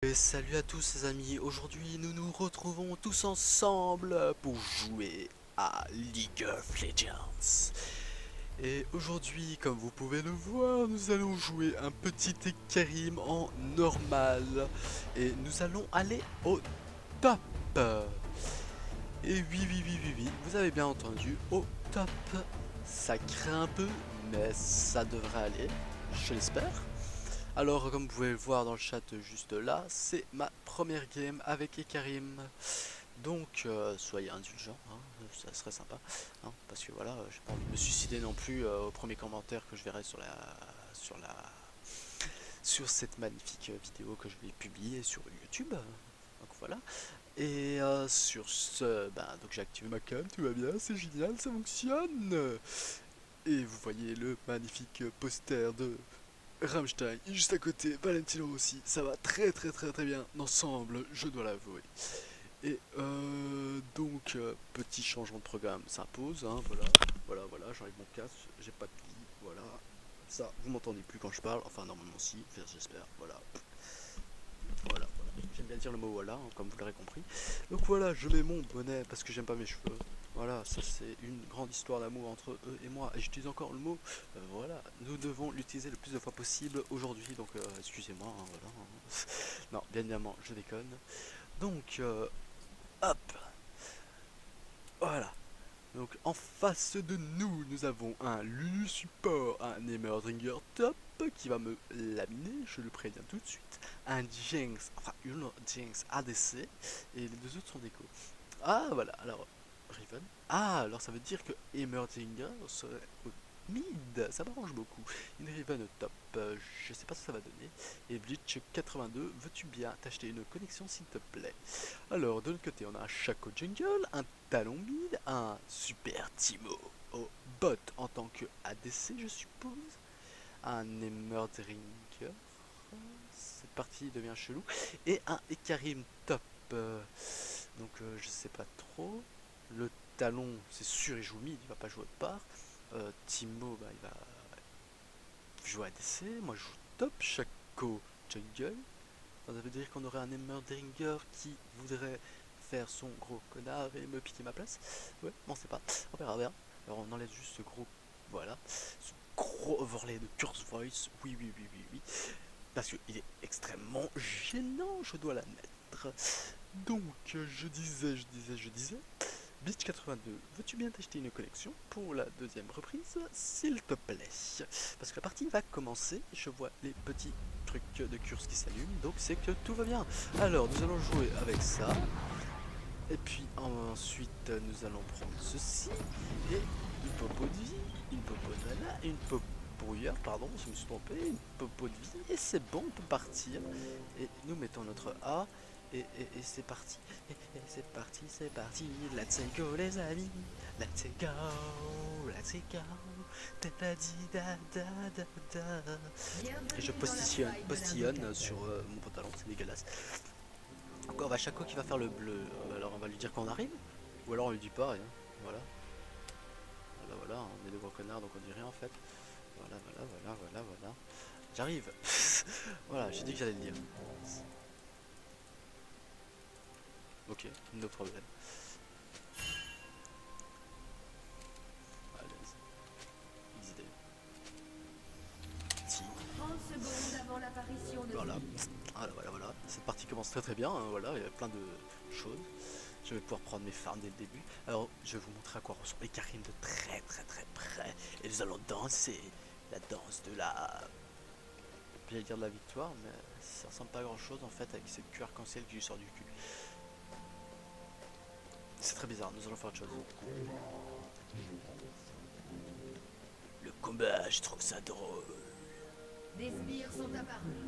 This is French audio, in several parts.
Et salut à tous les amis, aujourd'hui nous nous retrouvons tous ensemble pour jouer à League of Legends. Et aujourd'hui, comme vous pouvez le voir, nous allons jouer un petit Karim en normal. Et nous allons aller au top. Et oui, vous avez bien entendu, au top. Ça craint un peu, mais ça devrait aller, je l'espère. Alors, comme vous pouvez le voir dans le chat juste là, c'est ma première game avec Ekarim. Donc, soyez indulgents, hein, ça serait sympa. Hein, parce que voilà, j'ai pas envie de me suicider non plus au premier commentaire que je verrai sur cette magnifique vidéo que je vais publier sur YouTube. Donc voilà. Et sur ce, donc j'ai activé ma cam, tout va bien, c'est génial, ça fonctionne. Et vous voyez le magnifique poster de Rammstein, juste à côté, Valentino aussi, ça va très bien ensemble, je dois l'avouer. Et donc, petit changement de programme s'impose, hein, voilà, j'enlève mon casque, j'ai pas de pli, voilà. Ça, vous m'entendez plus quand je parle, enfin normalement si, j'espère, voilà. J'aime bien dire le mot voilà, hein, comme vous l'aurez compris. Donc voilà, je mets mon bonnet parce que j'aime pas mes cheveux. Voilà, ça c'est une grande histoire d'amour entre eux et moi. Et j'utilise encore le mot, voilà, nous devons l'utiliser le plus de fois possible aujourd'hui. Donc excusez-moi, hein, voilà. Non, bien évidemment, je déconne. Donc, hop, voilà. Donc en face de nous, nous avons un Lulu Support, un Emerdinger Top qui va me laminer, je le préviens tout de suite. Un Jinx, enfin une Jinx ADC, et les deux autres sont déco. Ah voilà, alors Riven. Ah, alors ça veut dire que Emerdinger serait au mid, ça m'arrange beaucoup. Une Riven au top, je sais pas ce que ça va donner. Et Bleach 82, veux-tu bien t'acheter une connexion s'il te plaît? Alors de l'autre côté, on a un Shaco Jungle, un Talon mid, un Super Timo au bot en tant que ADC, je suppose. Un Emerdinger, cette partie devient chelou. Et un Ekarim top. Donc je sais pas trop. Le talon, c'est sûr, il joue mid, il va pas jouer de part. Timo, bah, il va jouer ADC. Moi, je joue top. Shaco Jungle. Ça veut dire qu'on aurait un Emerdinger qui voudrait faire son gros connard et me piquer ma place. Ouais, on sait pas. On verra bien. Alors on enlève juste ce gros. Voilà. Ce gros overlay de Curse Voice. Oui. Parce qu'il est extrêmement gênant, je dois l'admettre. Donc, je disais. Beach 82, veux-tu bien t'acheter une connexion pour la deuxième reprise, s'il te plaît? Parce que la partie va commencer, je vois les petits trucs de curse qui s'allument, donc c'est que tout va bien. Alors, nous allons jouer avec ça. Et puis ensuite, nous allons prendre ceci. Et une popo de vie, une popo de mana, une popo brouillard, pardon, je me suis trompé, une popo de vie. Et c'est bon, on peut partir. Et nous mettons notre A. Et c'est parti. Et c'est parti. Let's go les amis. Let's go. Let's go. Da da di da da da da. Et je postillonne sur mon pantalon, c'est dégueulasse. Encore bah Chaco qui va faire le bleu. Alors on va lui dire qu'on arrive. Ou alors on lui dit pas rien. Voilà. Voilà, on est des gros connards donc on dit rien en fait. Voilà. J'arrive. Voilà, j'ai dit que j'allais le dire. Ok, no problème. Allez, XD. Si. 30 secondes avant l'apparition de Voilà. Voilà. Cette partie commence très bien, hein, voilà, il y a plein de choses. Je vais pouvoir prendre mes farms dès le début. Alors, je vais vous montrer à quoi ressemble Karim de très près. Et nous allons danser la danse de la... J'allais dire de la victoire, mais ça ressemble pas à grand chose en fait avec cette queue arc-en-ciel qui lui sort du cul. C'est très bizarre, nous allons faire autre chose. Le combat, je trouve ça drôle. des sbires sont apparus.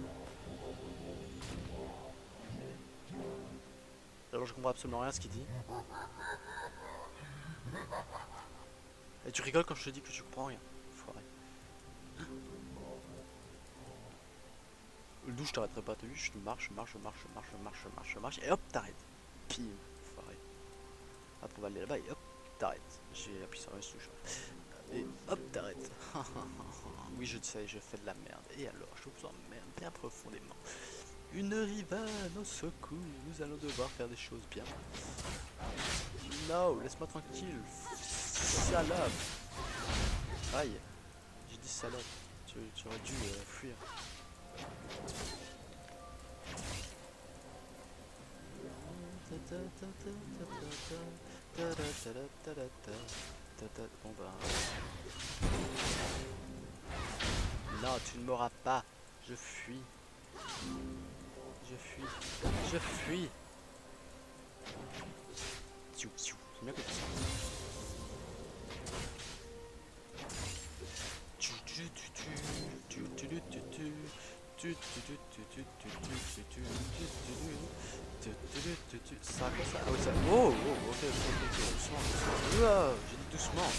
Alors je comprends absolument rien à ce qu'il dit. Et tu rigoles quand je te dis que tu comprends rien. Foiré. D'où je t'arrêterai pas, t'as vu, je marche, et hop, t'arrêtes. Pim, foiré. Hop, on va aller là-bas et hop, t'arrêtes. J'ai appuyé sur la touche. Et hop, t'arrêtes. Oui, je sais, je fais de la merde. Et alors, je vous emmerde bien profondément. Une Riven au secours. Nous allons devoir faire des choses bien. Non, laisse-moi tranquille. Salope. Aïe, j'ai dit salope. Tu aurais dû fuir. Bon bah. Non, tu ne m'auras pas. Je fuis. Je fuis. Je fuis. C'est bien que tu ça. Ça quoi ça? Ah oui ça. Oh, oh, ok, doucement, doucement. Ouah, j'ai dit doucement.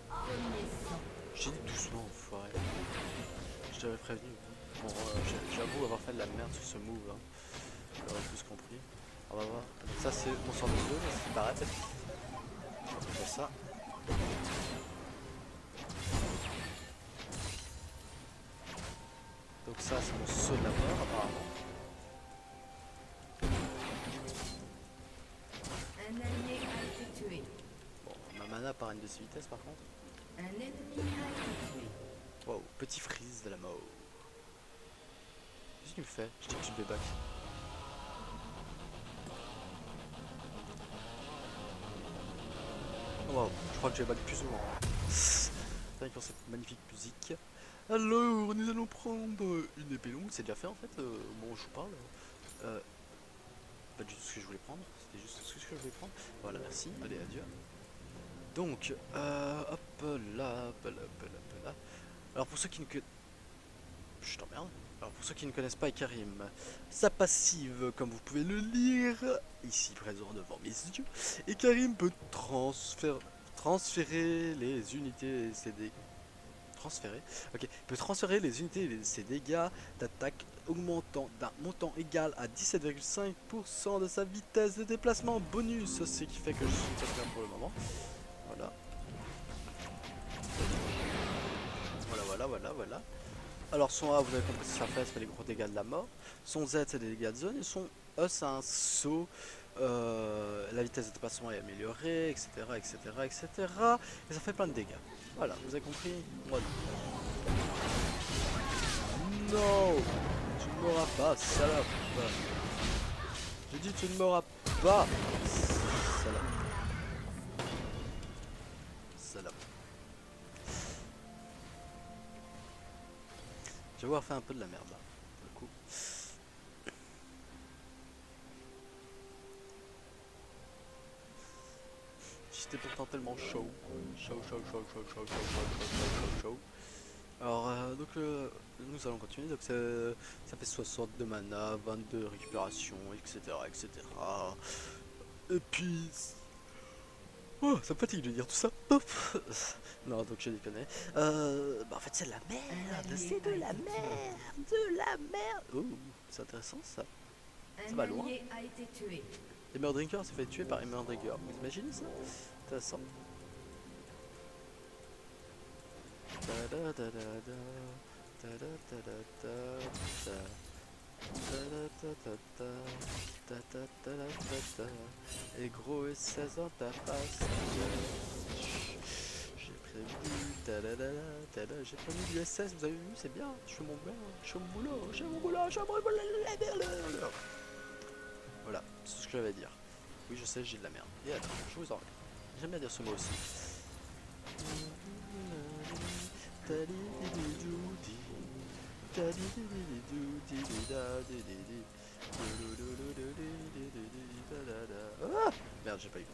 Premier sang. J'ai dit doucement, enfoiré. Je t'avais prévenu. Bon, j'avoue avoir fait de la merde sur ce move là. J'aurais plus compris. On va voir. Donc ça c'est mon sort de feu, ce qui paraît. On fait ça. Donc ça c'est mon saut de la mort apparemment. Un allié a été tué. Bon, ma mana part à une de ses vitesses par contre. Un ennemi a été tué. Wow, petit freeze de la mort. Qu'est-ce que tu me fais? Je dis que tu me débacs. Wow, je crois que je vais back plus souvent. Rien que pour cette magnifique musique. Alors, nous allons prendre une épée longue. C'est déjà fait en fait, au moment où je vous parle. Pas du tout ce que je voulais prendre. C'était juste ce que je voulais prendre. Voilà, merci. Allez, adieu. Donc, hop là, hop là, hop là, hop là. Alors pour ceux qui ne je t'emmerde. Alors pour ceux qui ne connaissent pas Ikarim, sa passive, comme vous pouvez le lire, ici présent devant mes yeux, Ikarim peut transférer les unités et ses dégâts. Transférer Ok, il peut transférer les unités et ses dégâts d'attaque augmentant d'un montant égal à 17,5% de sa vitesse de déplacement bonus, ce qui fait que je suis très bien pour le moment. Voilà. Voilà. Alors son A, vous avez compris ce que ça fait les gros dégâts de la mort. Son Z, c'est des dégâts de zone. Et son E, c'est un saut. La vitesse de déplacement est améliorée, etc., etc. Et ça fait plein de dégâts. Voilà, vous avez compris? Moi non. Non, tu ne m'auras pas, salope. J'ai dit tu ne m'auras pas, salope. Salope. Je vais avoir fait un peu de la merde là, pour le coup. J'étais pourtant tellement chaud. Chaud. Alors, donc, nous allons continuer. Donc, ça fait 60 de mana, 22 de récupération, etc. Et puis. Oh, ça me fatigue de dire tout ça. Non, donc je déconne. En fait, c'est de la merde. C'est de la merde. De la merde. Oh, c'est intéressant ça. Ça Un va loin. allié a été tué. Hammer Drinker s'est fait tuer par Hammer Drinker. Vous imaginez ça? Intéressant. Et gros et 16 ans ta face. J'ai prévu. J'ai prévu du SS, vous avez vu, c'est bien. Je fais mon bien, je fais mon boulot. Voilà, c'est tout ce que j'avais à dire. Oui, je sais, j'ai de la merde. Et attends, je vous en remets. J'aime bien dire ce mot aussi. Ah merde, j'ai pas eu.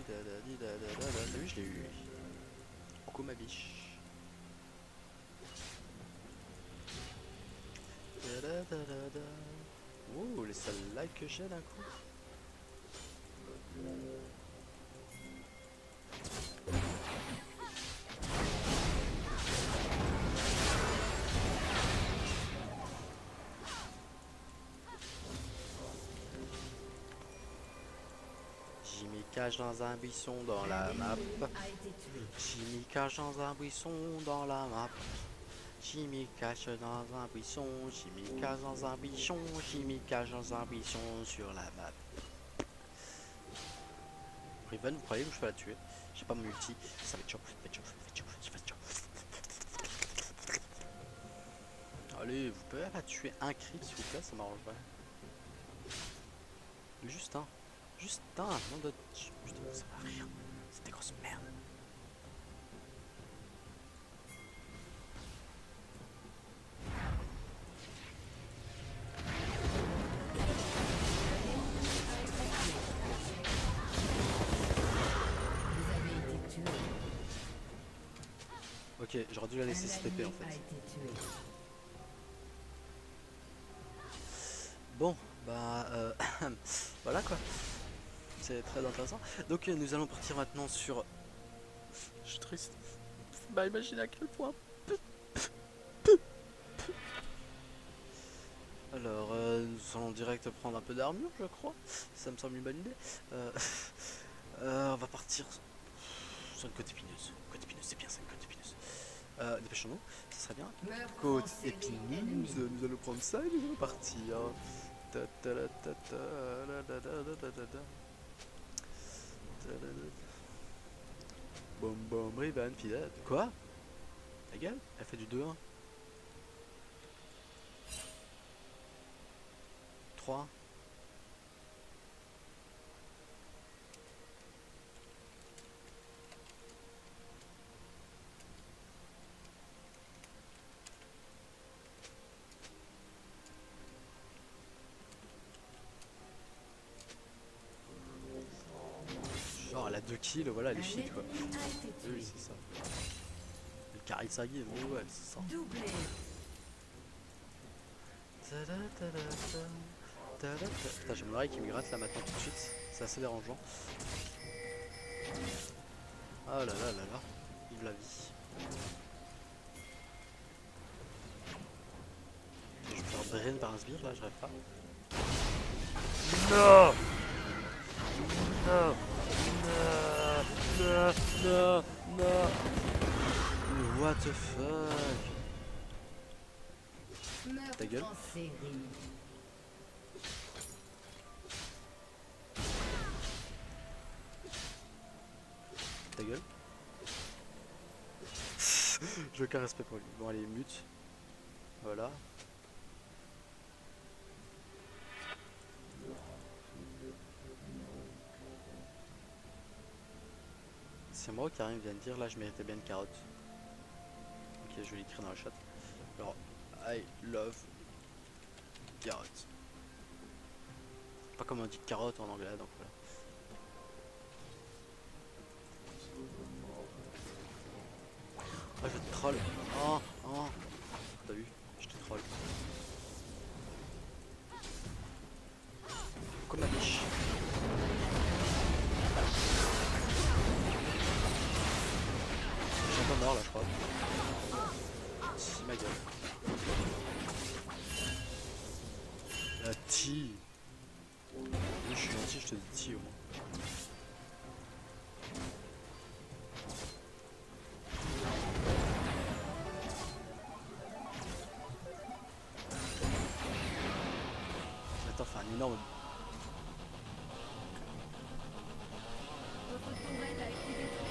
T'as vu, je l'ai eu. Coucou ma biche. Oh, les sales likes que j'ai d'un coup. J'ai mis cache dans un buisson dans la map. A été tué. J'ai mis cache dans un buisson dans la map. J'y m'y cache dans un buisson, j'y m'y cache dans un bichon, j'y m'y cache dans un buisson sur la map. Riven, vous croyez que je peux la tuer? J'ai pas mon ulti, ça va être chaud, ça va être chaud, ça va être chaud, ça va être chaud. Allez, vous pouvez la tuer un crit s'il vous plaît, ça m'arrangerait. Juste un. Juste un, non de... Putain, ça va rire. C'est des grosses merdes. Vous avez été tué. Ok, j'aurais dû la laisser se TP en A fait. été tué. Bon, bah voilà quoi. C'est très intéressant. Donc nous allons partir maintenant sur... Je suis triste. Bah imaginez à quel point. Alors nous allons direct prendre un peu d'armure je crois. Ça me semble une bonne idée. On va partir sur une côte épineuse. Côte épineuse, c'est bien ça, une côte épineuse. Dépêchons-nous, ça serait bien. Meurtre Côte en série épineuse, ennemie. nous allons prendre ça et nous allons partir. Ta ta la ta ta la da da da da da da. Ta da da. Bom bom Riven, fidèle. Quoi? Ta gueule? Elle fait du 2-1. 3. Genre elle a 2 kills, voilà elle est Un fit quoi. ennemi a été Oui tué. c'est ça. Le Karisagi, bon ouais c'est ça. Doublé. Putain j'ai mon oreille qui me gratte là maintenant tout de suite. C'est assez dérangeant. Ah là là là là. Vive la vie. Je vais me faire drain par un sbire là, je rêve pas. Non. Non. Non. Non. Non. Mais what the fuck. Meurtre Ta gueule. en série. Ta gueule. J'ai aucun respect pour lui. Bon allez mute. Voilà. C'est moi qui arrive vient de dire là je méritais bien une carotte. Ok je vais l'écrire dans le chat. Alors I love carotte. Pas comme on dit carotte en anglais donc voilà. Ah je te troll. Oh oh. T'as vu? Je te troll. Comme ma biche. Je suis un peu mort là je crois. Si ma gueule. La T. Oui, je suis gentil, je te dis T au moins. Attends, fait un énorme. Votre tourelle a été détruite.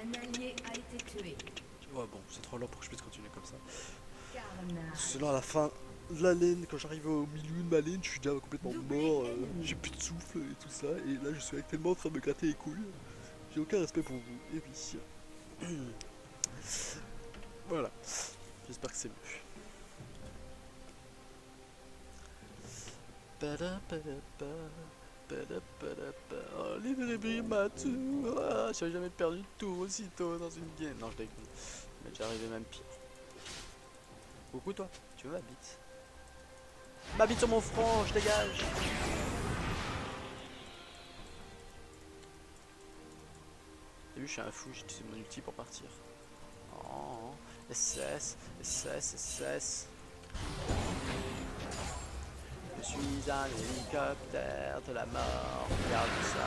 Un allié a été tué. Ouais bon, c'est trop long pour que je puisse continuer comme ça. Carnage. Sinon à la fin de la laine, quand j'arrive au milieu de ma laine, je suis déjà complètement mort, j'ai plus de souffle et tout ça, et là je suis actuellement en train de me gratter les couilles. J'ai aucun respect pour vous, et oui. Voilà, j'espère que c'est mieux. Oh, les mature. J'avais jamais perdu de tour aussitôt dans une game. Non, je déconne. Mais déjà arrivé même pire. Coucou toi, tu veux ma bite? Ma bite sur mon front, je dégage. T'as vu, je suis un fou, j'ai utilisé mon ulti pour partir. Oh, SS, SS, SS. suis un hélicoptère de la mort. Regarde ça.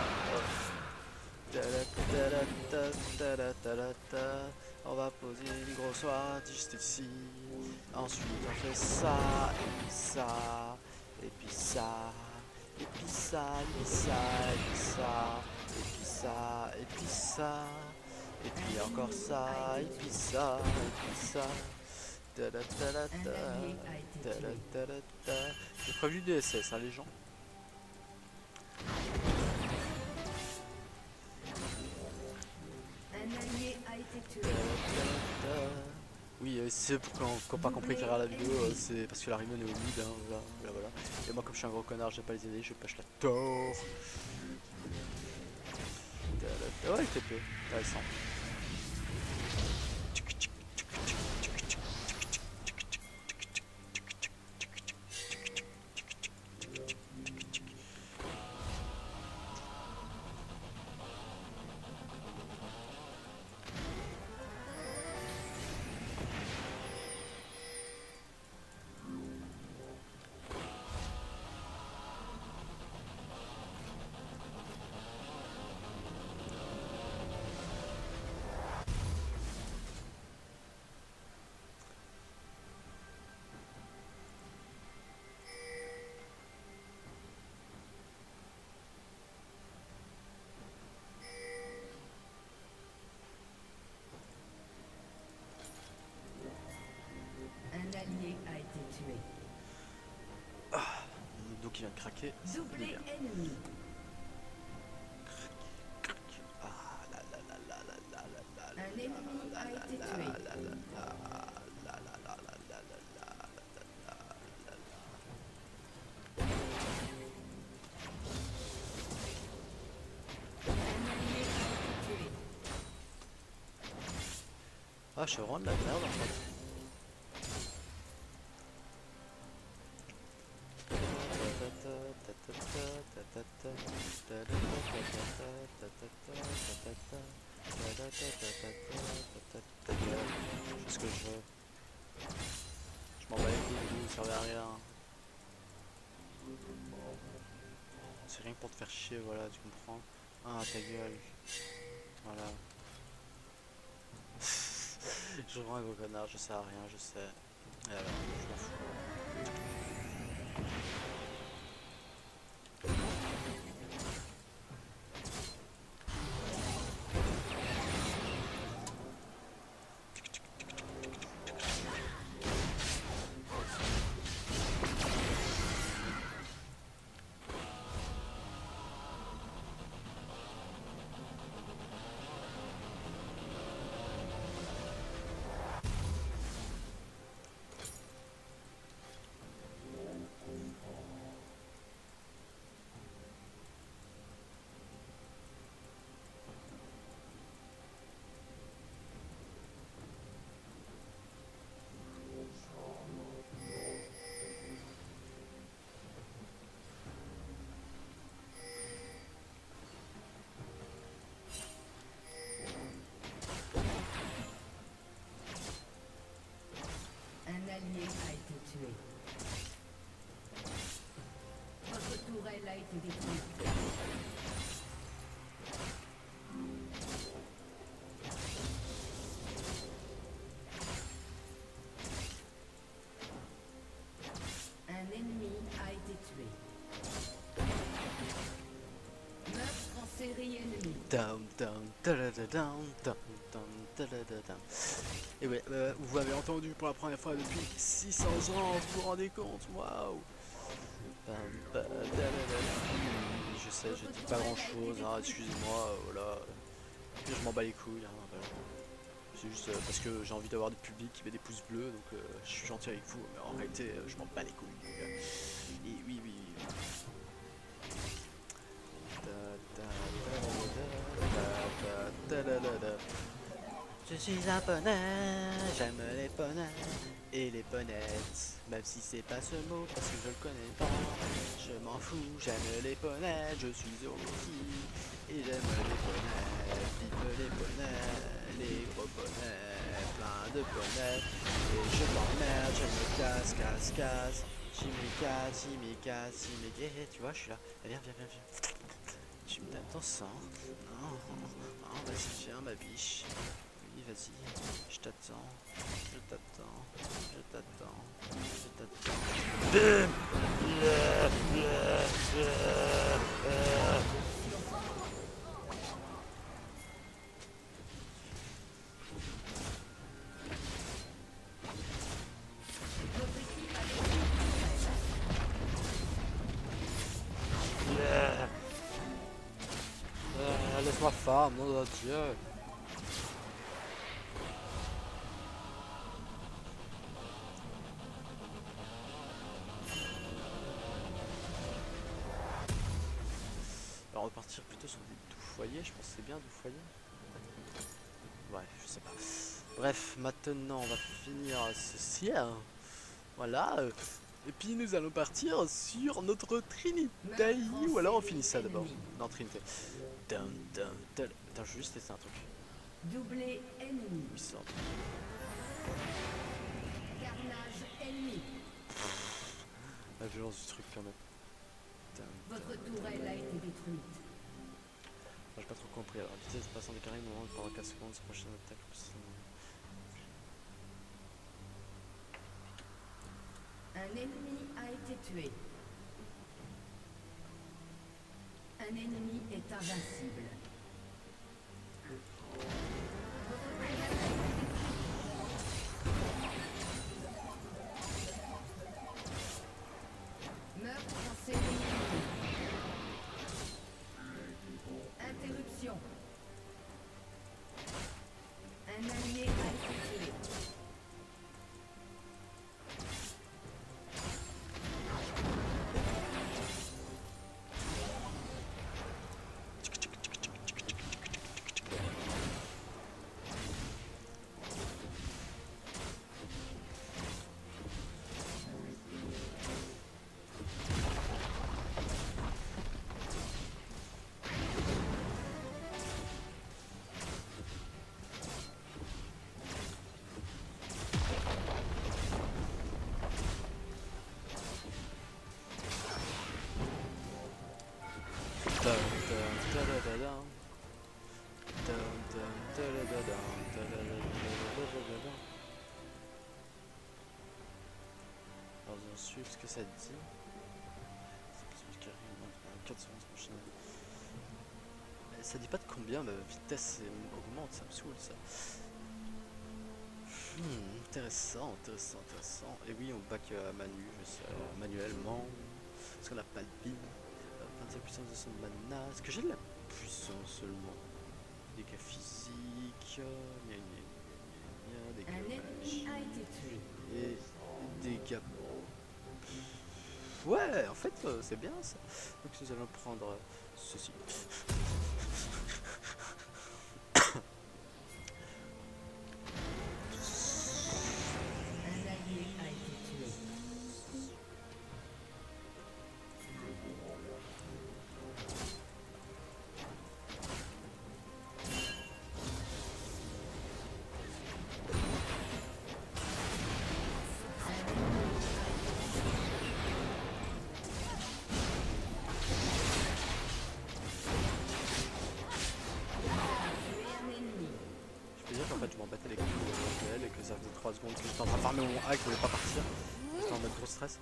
On va poser une grosse oie juste ici. Ensuite on fait ça, et puis ça, et puis ça, et puis ça, et puis ça, et puis ça, et puis ça, et puis ça, et puis encore ça, et puis ça, et puis ça. J'ai prévu des SS, hein, les gens. Un allié a été tué. Oui, c'est pour quand pas compris qu'il y aura la vidéo, c'est parce que la Rimon est au mid, hein, voilà, voilà, voilà. Et moi, comme je suis un gros connard, je vais pas les aider, je pêche la tort. Ouais, TP, intéressant. Un allié a été tué. Mon dos qui vient de craquer, ça fait du Doublé bien. ennemi. Ah là là là là là là là là Un ennemi a été tué. Un allié a été tué. Ah, je suis vraiment de la merde en fait. Je fais ce que je veux. Je m'en bats les couilles, vous servez à rien. C'est rien que pour te faire chier, voilà, tu comprends. Ah, ta gueule. Voilà. Je suis vraiment un gros connard, je sais à rien, je sais. Et alors, je m'en fous. Un allié a été tué. Votre tourelle a été détruite. Un ennemi a été tué. Meurtre en série ennemie. Down, down, down, down, down, down. Et ouais, vous m'avez entendu pour la première fois depuis 600 ans, vous vous rendez compte? Waouh! Je sais, je dis pas grand chose, hein, excusez-moi, voilà. Je m'en bats les couilles, hein, voilà. C'est juste parce que j'ai envie d'avoir du public qui met des pouces bleus, donc je suis gentil avec vous, mais en réalité, je m'en bats les couilles. Et oui, oui, oui. Je suis un poney, j'aime les poneys et les ponettes, même si c'est pas ce mot parce que je le connais pas. Je m'en fous, j'aime les poneys, je suis aussi et j'aime les poneys, vive les poneys, les gros poneys, plein de poneys et je m'emmerde, je me casse, casse, casse. Chimica, tu vois, je suis là. Viens. Tu me donnes ton sang. Non, vas-y, viens, ma biche. Oui, vas-y, je t'attends. Bim. Laisse-moi farm, nom de Dieu. Alors, on va repartir plutôt sur des doux foyers, je pense que c'est bien, doux foyers. Ouais, je sais pas. Bref, maintenant on va finir ceci. Hein. Voilà. Et puis nous allons partir sur notre Trinité. Ou alors on finit ça d'abord. Non, Trinité. Attends, je vais juste tester un truc. Doublé ennemi. Oui, c'est un truc. Carnage ennemi. La violence du truc quand même. Votre tourelle a été détruite. J'ai pas trop compris. Alors, vitesse passant des carrés, moment pendant 4 secondes, sa prochaine attaque. Un ennemi a été tué. Un ennemi est invincible. Meurtre lancé ennemi. Interruption. Un allié a été tué. Alors, ensuite, ce que ça dit. Ça dit pas de combien ma vitesse augmente, ça me saoule ça. Intéressant. Et oui, on back à Manu, je sais, manuellement. Parce qu'on n'a pas de bille. 25 puissance de son mana. Est-ce que j'ai de la puissance seulement? Dégâts physiques. Dégâts Un ennemi a été tué. et dégâts. Ouais, en fait, c'est bien ça. Donc nous allons prendre ceci. Un allié a été tué. Tué un ennemi. Je peux dire qu'en fait je m'en battais les couilles de elle et que ça faisait 3 secondes que j'étais en train de farmer mon hack, je voulais pas partir. J'étais en mode gros stress.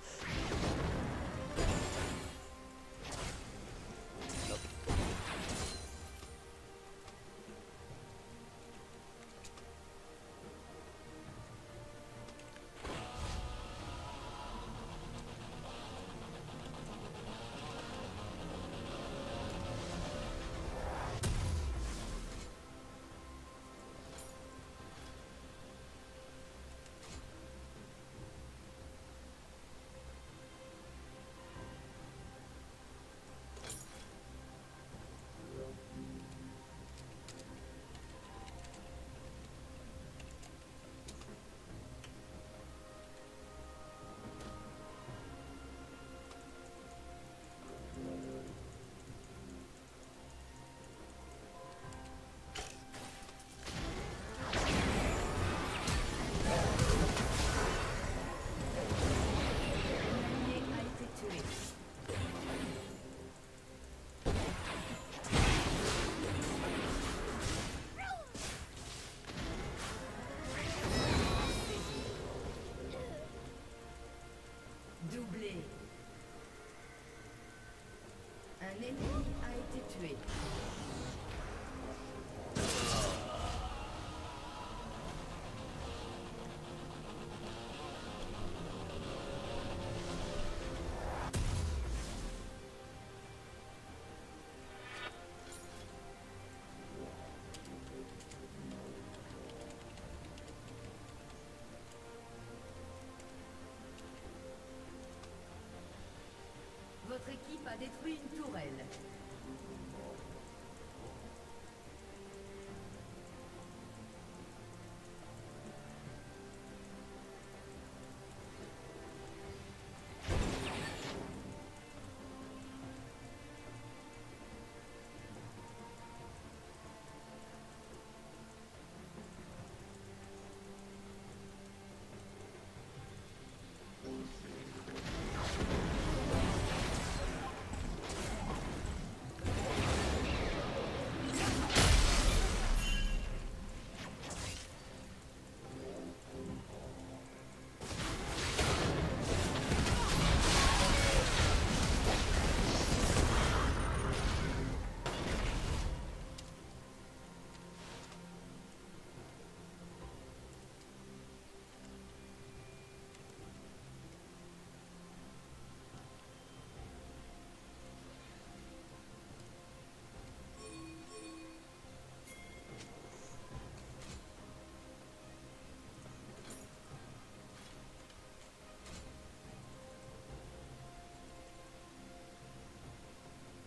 équipe a détruit une tourelle.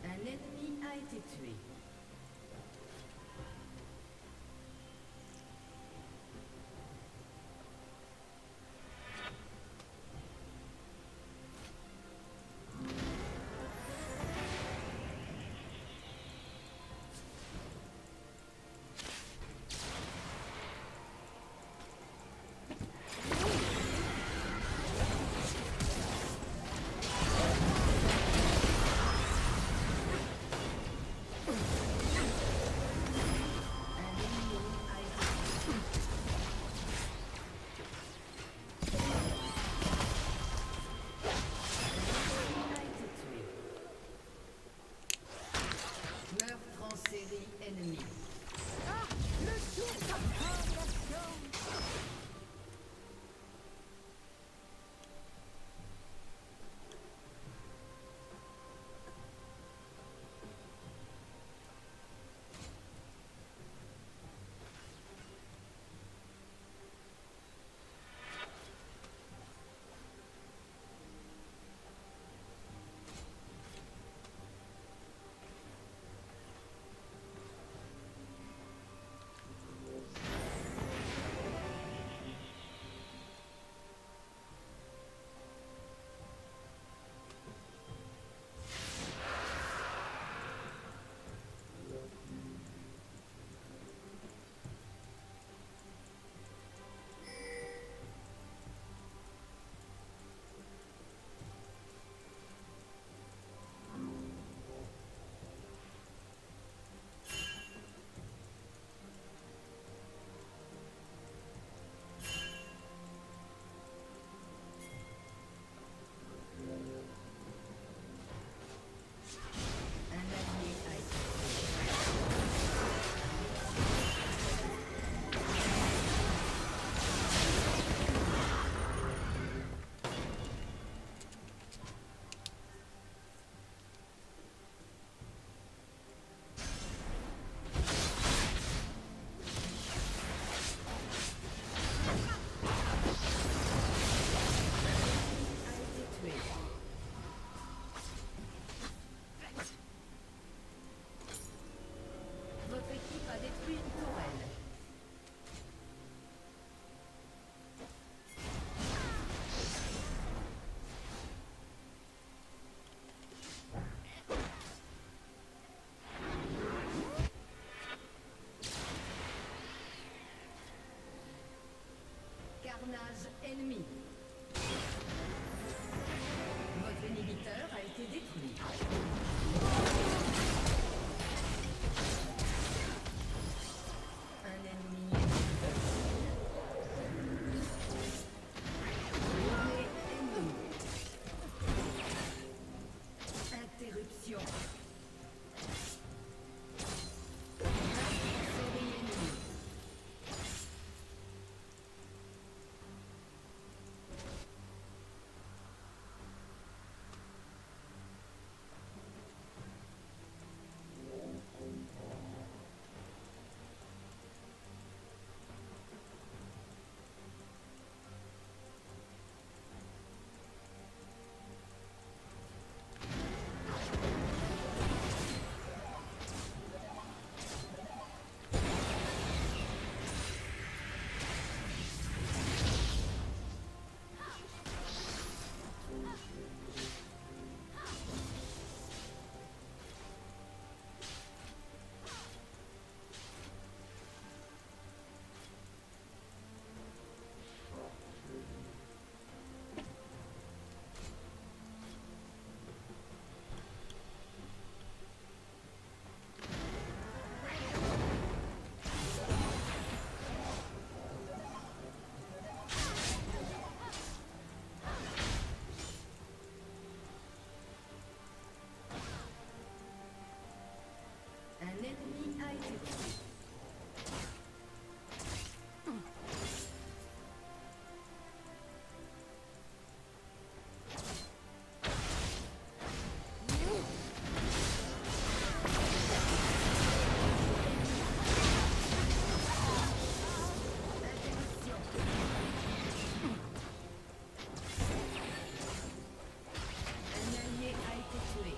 Un ennemi a été tué. Carnage ennemi. Votre inhibiteur a été détruit. Un ennemi ennemi. Interruption. Série ennemie. été tué. Un allié a été tué.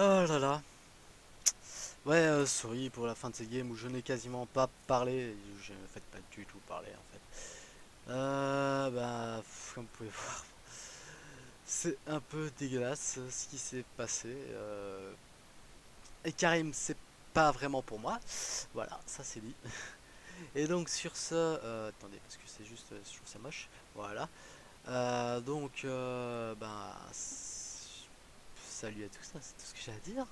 Oh là là. Ouais, sorry pour la fin de cette game où je n'ai quasiment pas parlé. Je ne fais pas du tout parler en fait. Comme vous pouvez voir, c'est un peu dégueulasse ce qui s'est passé. Et Karim, c'est pas vraiment pour moi. Voilà, ça c'est dit. Et donc sur ce, attendez, parce que c'est juste, je trouve ça moche. Voilà. Salut à tous, ça c'est tout ce que j'ai à dire.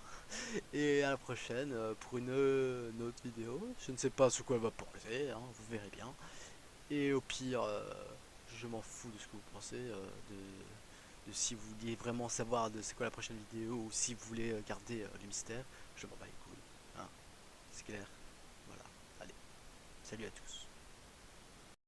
Et à la prochaine pour une autre vidéo. Je ne sais pas sur quoi elle va porter, hein, vous verrez bien. Et au pire, je m'en fous de ce que vous pensez, de si vous vouliez vraiment savoir de c'est quoi la prochaine vidéo ou si vous voulez garder le mystère. Je m'en bats les couilles. Hein, c'est clair. Voilà. Allez, salut à tous.